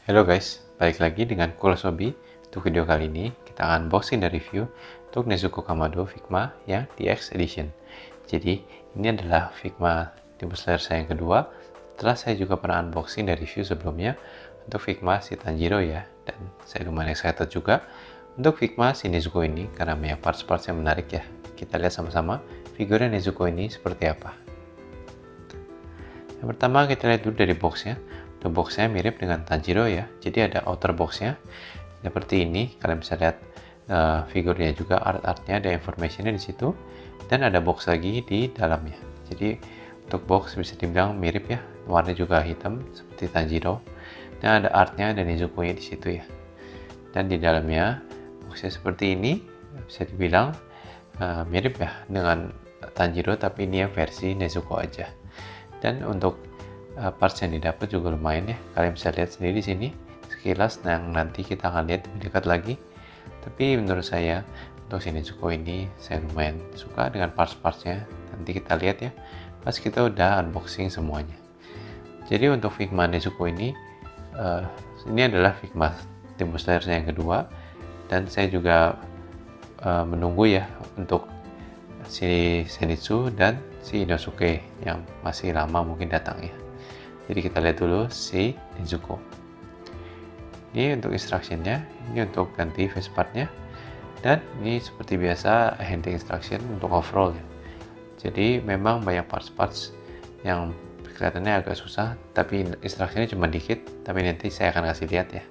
Halo guys, balik lagi dengan Kurosobi. Untuk video kali ini, kita akan unboxing dan review untuk Nezuko Kamado Figma yang DX Edition. Jadi, ini adalah Figma Demon Slayer saya yang kedua. Setelah saya juga pernah unboxing dan review sebelumnya untuk Figma si Tanjiro ya. Dan saya lumayan excited juga untuk Figma si Nezuko ini karena banyak parts-parts yang menarik ya. Kita lihat sama-sama figurnya Nezuko ini seperti apa. Yang pertama kita lihat dulu dari boxnya. Boxnya mirip dengan Tanjiro ya, jadi ada outer boxnya seperti ini. Kalian bisa lihat figurnya juga, art-artnya, ada informationnya di situ, dan ada box lagi di dalamnya. Jadi untuk box bisa dibilang mirip ya, warnanya juga hitam seperti Tanjiro, dan ada artnya dan Nezuko-nya di situ ya. Dan di dalamnya boxnya seperti ini, bisa dibilang mirip ya dengan Tanjiro, tapi ini ya versi Nezuko aja. Dan untuk parts yang didapat juga lumayan ya, kalian bisa lihat sendiri di sini sekilas. Nanti kita akan lihat lebih dekat lagi. Tapi menurut saya untuk si Nezuko ini saya lumayan suka dengan parts-partsnya. Nanti kita lihat ya pas kita udah unboxing semuanya. Jadi untuk Figma Nezuko ini adalah Figma Demon Slayer yang kedua, dan saya juga menunggu ya untuk si Zenitsu dan si Inosuke yang masih lama mungkin datang ya. Jadi kita lihat dulu si Nezuko. Ini untuk instructionnya, ini untuk ganti face partnya, dan ini seperti biasa handling instruction untuk overall ya. Jadi memang banyak parts-parts yang kelihatannya agak susah, tapi instructionnya cuma dikit, tapi nanti saya akan kasih lihat ya.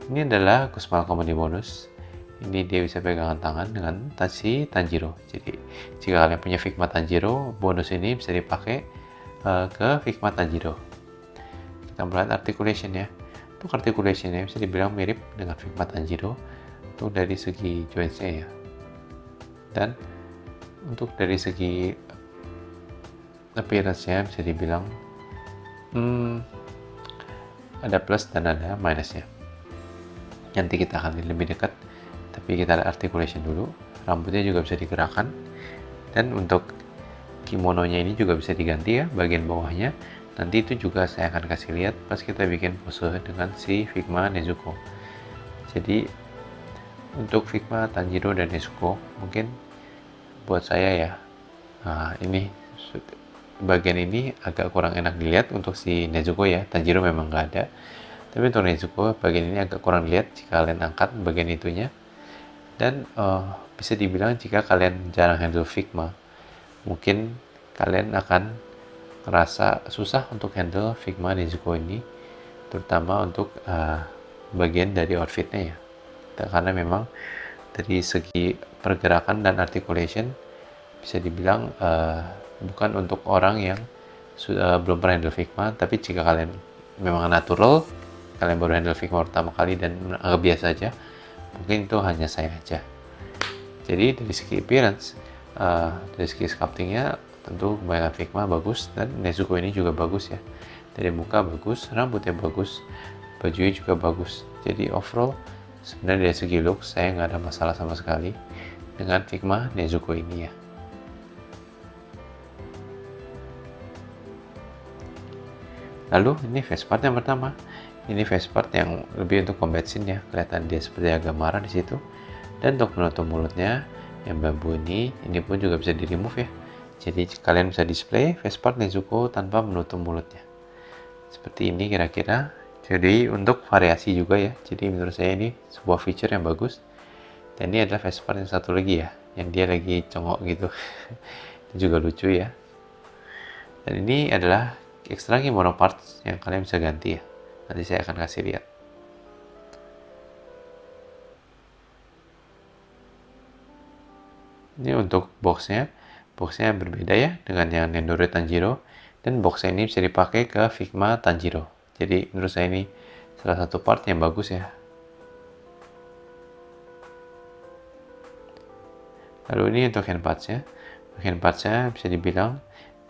Ini adalah Gusmal Comedy bonus. Ini dia bisa pegangan tangan dengan si Tanjiro. Jadi jika kalian punya Figma Tanjiro, bonus ini bisa dipakai ke Figma Tanjiro. Kita melihat articulation ya. Untuk articulationnya bisa dibilang mirip dengan Figma Tanjiro untuk dari segi jointsnya ya. Dan untuk dari segi appearance-nya bisa dibilang ada plus dan ada minusnya. Nanti kita akan lihat lebih dekat. Tapi kita lihat articulation dulu. Rambutnya juga bisa digerakkan. Dan untuk kimononya ini juga bisa diganti ya, bagian bawahnya. Nanti itu juga saya akan kasih lihat pas kita bikin pose dengan si Figma Nezuko. Jadi untuk Figma Tanjiro dan Nezuko mungkin buat saya ya, ini bagian ini agak kurang enak dilihat untuk si Nezuko ya. Tanjiro memang nggak ada, tapi untuk Nezuko bagian ini agak kurang dilihat jika kalian angkat bagian itunya. Dan bisa dibilang jika kalian jarang handle Figma, mungkin kalian akan merasa susah untuk handle Figma Nezuko ini, terutama untuk bagian dari outfitnya ya. Karena memang dari segi pergerakan dan articulation bisa dibilang bukan untuk orang yang belum pernah handle Figma. Tapi jika kalian memang natural, kalian baru handle Figma pertama kali dan agak biasa aja, mungkin itu hanya saya aja. Jadi dari segi appearance, dari segi sculptingnya tentu kebanyakan Figma bagus, dan Nezuko ini juga bagus ya. Dari muka bagus, rambutnya bagus, bajunya juga bagus. Jadi overall sebenarnya dari segi look saya nggak ada masalah sama sekali dengan Figma Nezuko ini ya. Lalu ini face part yang pertama. Ini face part yang lebih untuk combat scene ya. Kelihatan dia seperti agak marah di situ. Dan untuk menutup mulutnya yang bambu ini pun juga bisa di remove ya. Jadi kalian bisa display face part Nezuko tanpa menutup mulutnya. Seperti ini kira-kira. Jadi untuk variasi juga ya. Jadi menurut saya ini sebuah feature yang bagus. Dan ini adalah face part yang satu lagi ya, yang dia lagi congok gitu. Itu juga lucu ya. Dan ini adalah extra kimono parts yang kalian bisa ganti ya. Nanti saya akan kasih lihat. Ini untuk boxnya berbeda ya dengan yang Nendoro Tanjiro, dan boxnya ini bisa dipakai ke Figma Tanjiro. Jadi menurut saya ini salah satu part yang bagus ya. Lalu ini untuk hand partsnya bisa dibilang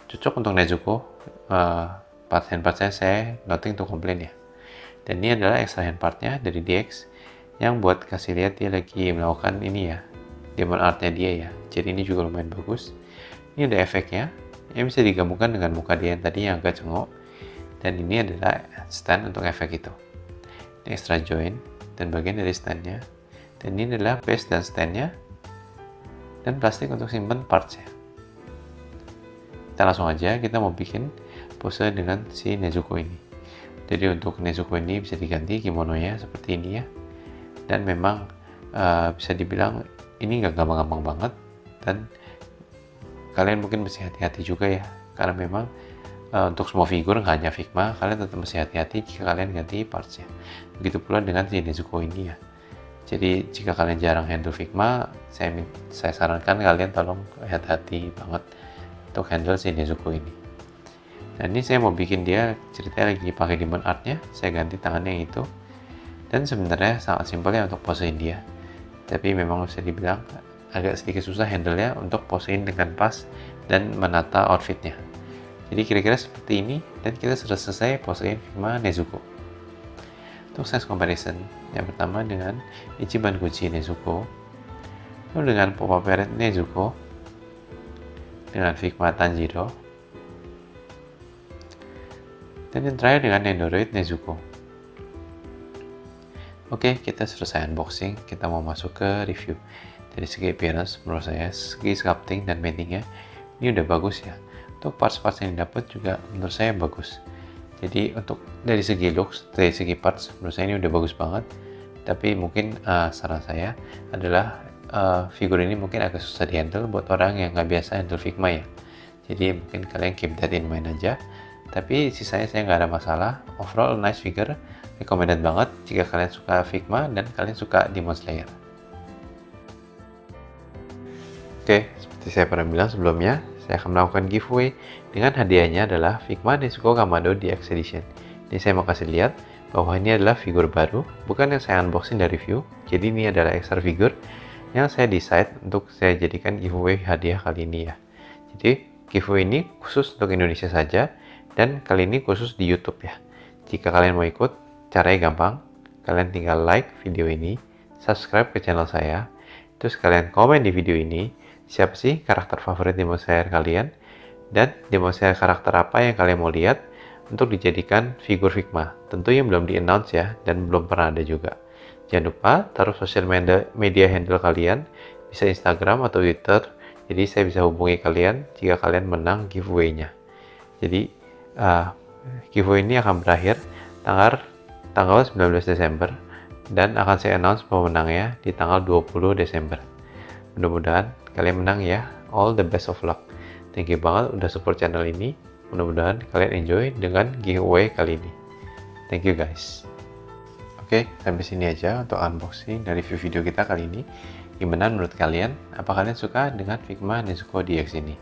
cocok untuk Nezuko. Hand partsnya saya nothing to complain ya. Dan ini adalah extra hand partnya dari DX yang buat kasih lihat dia lagi melakukan ini ya, demon artnya dia ya. Jadi ini juga lumayan bagus. Ini ada efeknya yang bisa digabungkan dengan muka dia yang tadi yang agak cengok, dan ini adalah stand untuk efek itu. ini extra joint, dan bagian dari standnya. Dan ini adalah base dan standnya, dan plastik untuk simpan partsnya. Kita langsung aja, kita mau bikin pose dengan si Nezuko ini. Jadi untuk Nezuko ini bisa diganti kimononya seperti ini ya. Dan memang bisa dibilang ini nggak gampang-gampang banget, dan kalian mungkin mesti hati-hati juga ya, karena memang untuk semua figur, nggak hanya Figma, kalian tetap mesti hati-hati jika kalian ganti partsnya. Begitu pula dengan si Nezuko ini ya. Jadi jika kalian jarang handle Figma, saya sarankan kalian tolong hati-hati banget untuk handle si Nezuko ini. Dan ini saya mau bikin dia ceritanya lagi pakai Demon Art-nya, saya ganti tangannya yang itu. Dan sebenarnya sangat simpel ya untuk posein dia. Tapi memang bisa dibilang agak sedikit susah handle-nya untuk posein dengan pas dan menata outfitnya. Jadi kira-kira seperti ini, dan kita sudah selesai posein Figma Nezuko. Untuk size comparison, yang pertama dengan Ichiban Kuchi Nezuko, lalu dengan Pop-Up Parade Nezuko, dengan Figma Tanjiro, dan yang terakhir dengan Nendoroid Nezuko. Oke, kita selesai unboxing, kita mau masuk ke review. Dari segi appearance, menurut saya, segi sculpting dan paintingnya, ini udah bagus ya. Untuk parts-parts yang didapat juga menurut saya bagus. Jadi untuk dari segi looks, dari segi parts, menurut saya ini udah bagus banget. Tapi mungkin saran saya adalah figur ini mungkin agak susah di-handle buat orang yang nggak biasa handle Figma ya. Jadi mungkin kalian keep that in mind aja. Tapi sisanya saya nggak ada masalah. Overall nice figure, recommended banget jika kalian suka Figma dan kalian suka Demon Slayer. Oke, seperti saya pernah bilang sebelumnya, saya akan melakukan giveaway dengan hadiahnya adalah Figma Nezuko Kamado DX Edition. Ini saya mau kasih lihat bahwa ini adalah figur baru, bukan yang saya unboxing dan review. Jadi ini adalah extra figur yang saya decide untuk saya jadikan giveaway hadiah kali ini ya. Jadi giveaway ini khusus untuk Indonesia saja, dan kali ini khusus di YouTube ya. Jika kalian mau ikut, caranya gampang. Kalian tinggal like video ini, subscribe ke channel saya, terus kalian komen di video ini siapa sih karakter favorit Demon Slayer kalian, dan Demon Slayer karakter apa yang kalian mau lihat untuk dijadikan figur Figma. Tentu yang belum di-announce ya, dan belum pernah ada juga. Jangan lupa taruh sosial media handle kalian, bisa Instagram atau Twitter, jadi saya bisa hubungi kalian jika kalian menang giveaway-nya. Jadi giveaway ini akan berakhir tanggal 19 Desember, dan akan saya announce pemenangnya di tanggal 20 Desember. Mudah-mudahan kalian menang ya. All the best of luck. Thank you banget udah support channel ini. Mudah-mudahan kalian enjoy dengan giveaway kali ini. Thank you guys. Oke, sampai sini aja untuk unboxing dan review video kita kali ini. Gimana menurut kalian? Apa kalian suka dengan Figma Nezuko DX ini?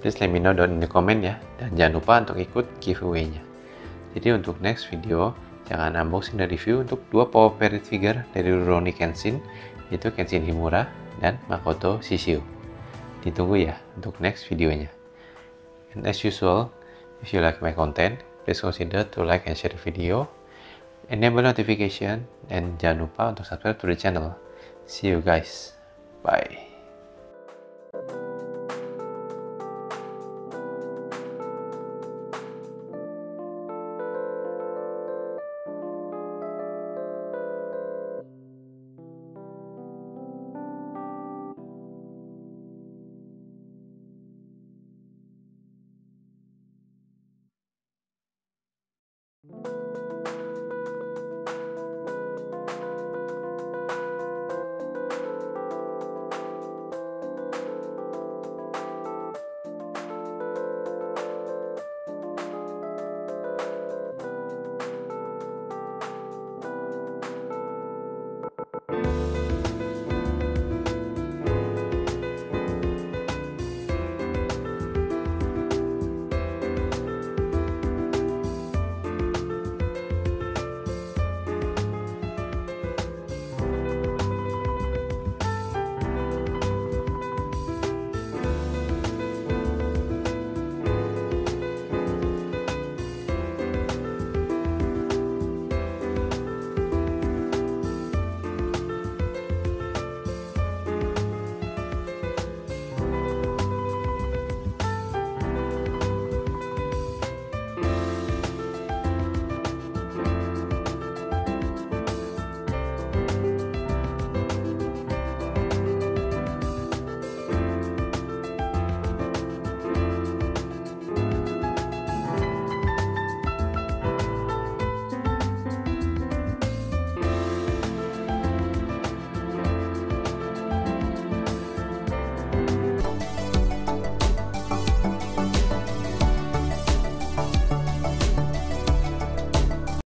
Please let me know down in the comment ya. Dan jangan lupa untuk ikut giveaway-nya. Jadi untuk next video, jangan unboxing dan review untuk dua Power Parade figure dari Rurouni Kenshin, yaitu Kenshin Himura dan Makoto Shishio. Ditunggu ya untuk next videonya. And as usual, if you like my content, please consider to like and share the video, enable notification, and jangan lupa untuk subscribe to the channel. See you guys. Bye.